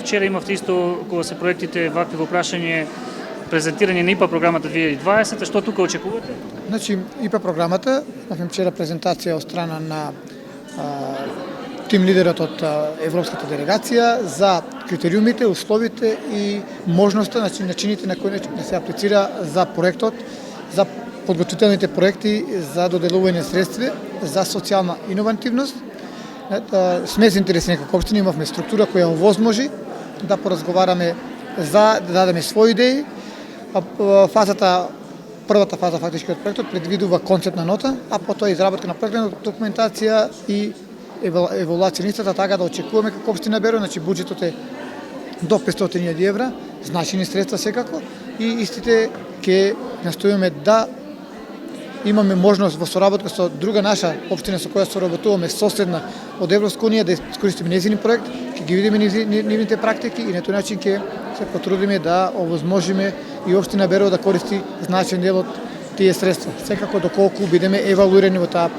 вчера имавте исто кога се проектите вакви во прашање презентирање на ИПА програмата 2020, што тука очекувате? Значи, ИПА програмата, имавме вчера презентација од страна на тим лидерот од Европската делегација за критериумите, условите и можноста, значи начините на кои да се аплицира за проектот, за подготвителните проекти за доделување средства за социјална иновативност. Сме заинтересирани како општина, имавме структура која овозможи да поразговараме за да дадеме своји идеи. Првата фаза фактички од проектот предвидува концептна нота, а потоа изработка на проектна документација и евалуација на истата, така да очекуваме како општина Берово, значи буџетот е до 500.000 евра, значајни средства секако, и истите ќе настојуваме да имаме можност во соработка со друга наша општина со која соработуваме соседна од Европска унија да искористиме нејзин проект, ќе ги видиме нивните практики и на тој начин ќе се потрудиме да овозможиме и општина Берово да користи значајен дел од тие средства. Секако доколку бидеме евалуирани во таа